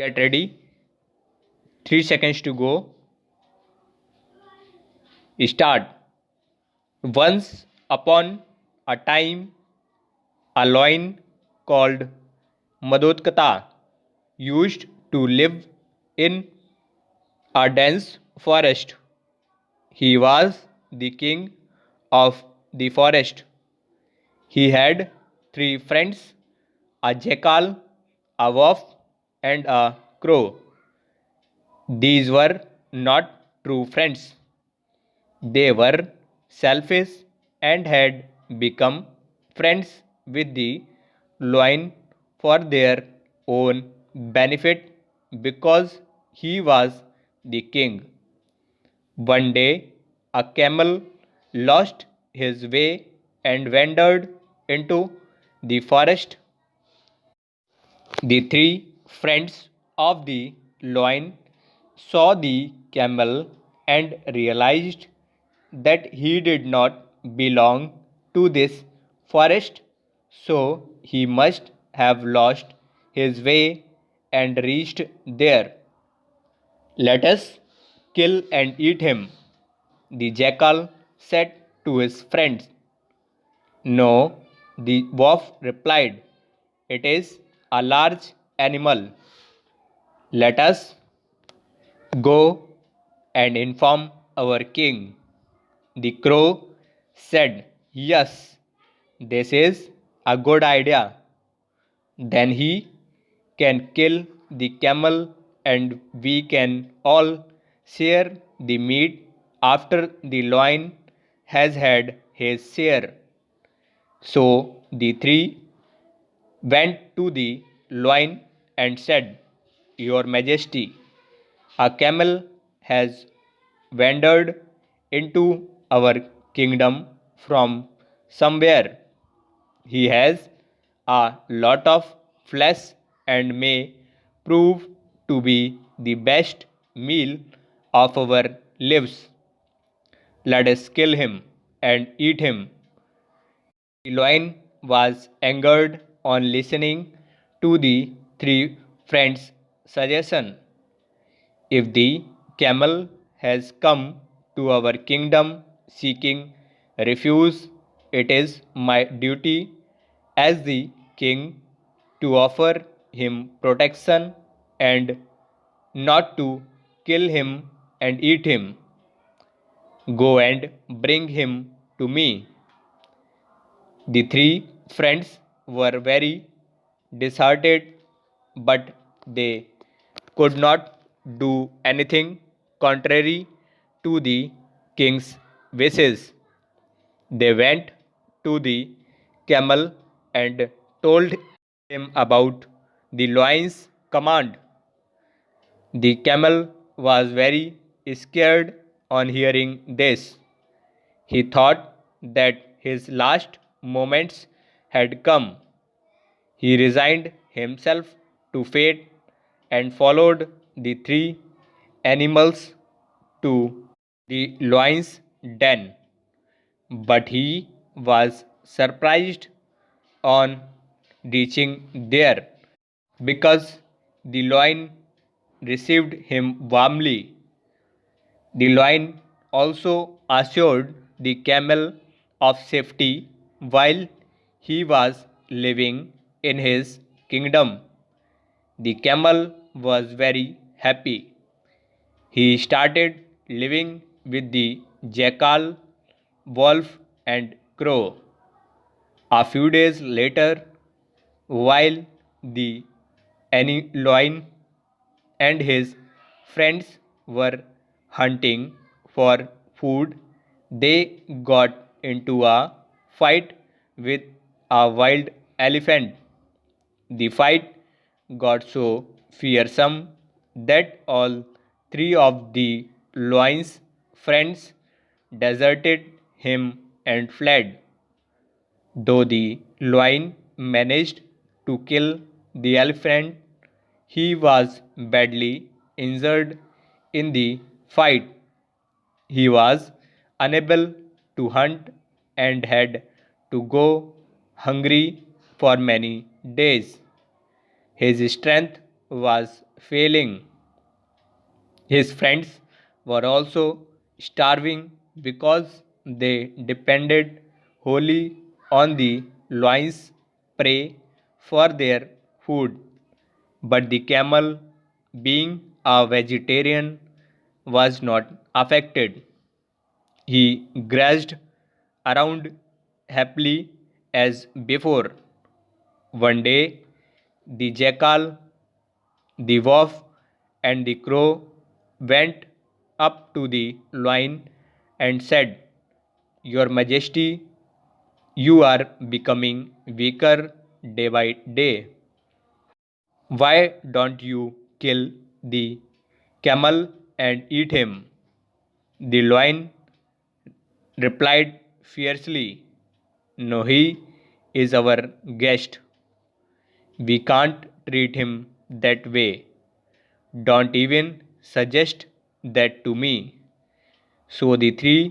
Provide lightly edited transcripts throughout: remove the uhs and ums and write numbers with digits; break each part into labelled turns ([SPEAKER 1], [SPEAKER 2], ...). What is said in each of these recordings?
[SPEAKER 1] Get ready. 3 seconds to go. Start. Once upon a time, a lion called Madotkata used to live in a dense forest. He was the king of the forest. He had three friends, a jackal, a wolf, and a crow. These were not true friends. They were selfish and had become friends with the lion for their own benefit because he was the king. One day, a camel lost his way and wandered into the forest. The three friends of the lion saw the camel and realized that he did not belong to this forest, so he must have lost his way and reached there. Let us kill and eat him, the jackal said to his friends. No, the wolf replied, it is a large animal. Let us go and inform our king. The crow said, yes, this is a good idea. Then he can kill the camel and we can all share the meat after the lion has had his share. So the three went to the lion and said, your Majesty, a camel has wandered into our kingdom from somewhere. He has a lot of flesh and may prove to be the best meal of our lives. Let us kill him and eat him. The lion was angered on listening to the three friends' suggestion. If the camel has come to our kingdom seeking refuge, it is my duty as the king to offer him protection and not to kill him and eat him. Go and bring him to me. The three friends were very disheartened, but they could not do anything contrary to the king's wishes. They went to the camel and told him about the lion's command. The camel was very scared on hearing this. He thought that his last moments had come. He resigned himself to fate and followed the three animals to the lion's den. But he was surprised on reaching there because the lion received him warmly. The lion also assured the camel of safety while he was living in his kingdom. The camel was very happy. He started living with the jackal, wolf, and crow. A few days later, while the lion and his friends were hunting for food, they got into a fight with a wild elephant. The fight got so fearsome that all three of the lion's friends deserted him and fled. Though the lion managed to kill the elephant, he was badly injured in the fight. He was unable to hunt and had to go hungry for many days. His strength was failing. His friends were also starving because they depended wholly on the lion's prey for their food. But the camel, being a vegetarian, was not affected. He grazed around happily as before. One day, the jackal, the wolf, and the crow went up to the lion and said, "Your Majesty, you are becoming weaker day by day. Why don't you kill the camel and eat him?" The lion replied fiercely, "No, he is our guest. We can't treat him that way. Don't even suggest that to me." So the three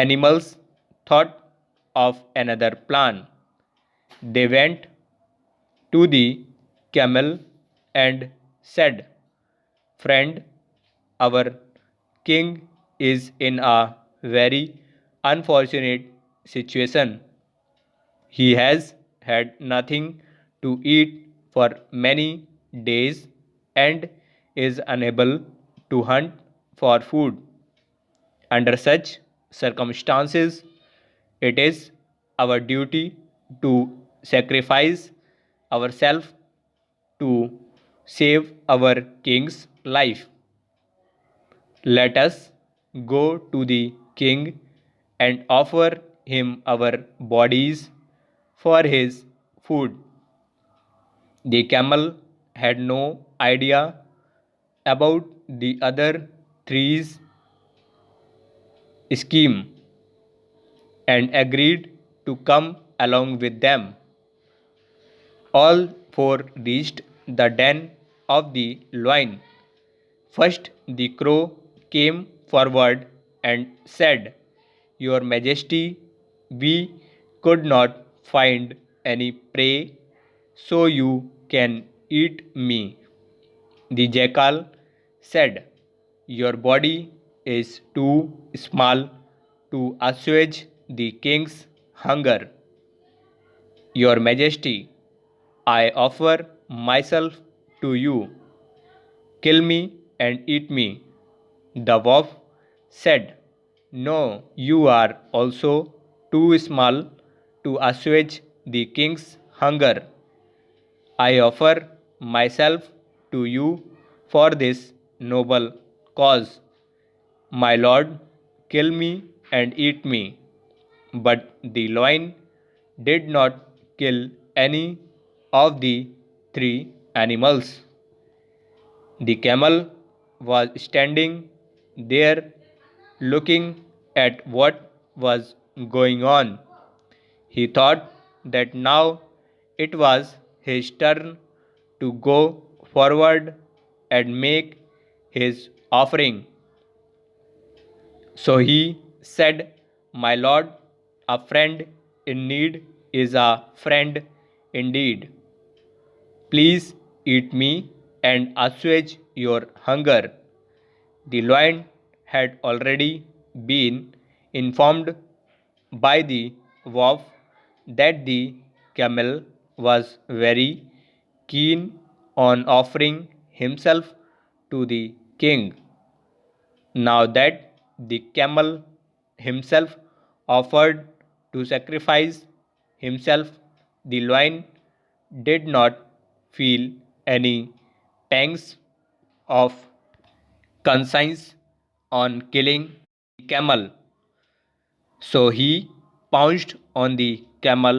[SPEAKER 1] animals thought of another plan. They went to the camel and said, "Friend, our king is in a very unfortunate situation. He has had nothing to eat for many days and is unable to hunt for food. Under such circumstances, it is our duty to sacrifice ourselves to save our king's life. Let us go to the king and offer him our bodies for his food." The camel had no idea about the other three's scheme and agreed to come along with them. All four reached the den of the lion. First, the crow came forward and said, "Your Majesty, we could not find any prey, so you can eat me." The jackal said, "Your body is too small to assuage the king's hunger. Your Majesty, I offer myself to you. Kill me and eat me." The wolf said, "No, you are also too small to assuage the king's hunger. I offer myself to you for this noble cause. My lord, kill me and eat me." But the lion did not kill any of the three animals. The camel was standing there looking at what was going on. He thought that now it was his turn to go forward and make his offering. So he said, "My lord, a friend in need is a friend indeed. Please eat me and assuage your hunger." The lion had already been informed by the wolf that the camel was very keen on offering himself to the king. Now that the camel himself offered to sacrifice himself, the lion did not feel any pangs of conscience on killing the camel. So he pounced on the camel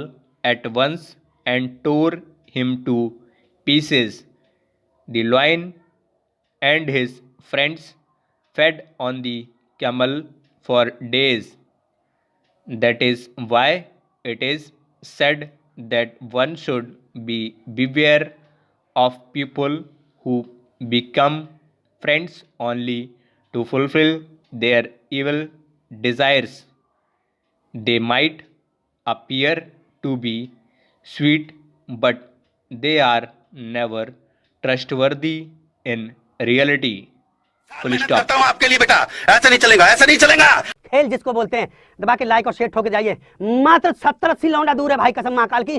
[SPEAKER 1] at once and tore him to pieces. The lion and his friends fed on the camel for days. That is why it is said that one should be beware of people who become friends only to fulfill their evil desires. They might appear to be sweet, but they are never trustworthy in reality. Full stop.
[SPEAKER 2] करता हूँ आपके लिए बेटा, ऐसा नहीं चलेगा, ऐसा नहीं चलेगा।
[SPEAKER 3] खेल जिसको बोलते हैं, दबा के लाइक और शेयर ठोके जाइए। मात्र 70-80 लौंडा दूर है भाई कसम महाकाल की।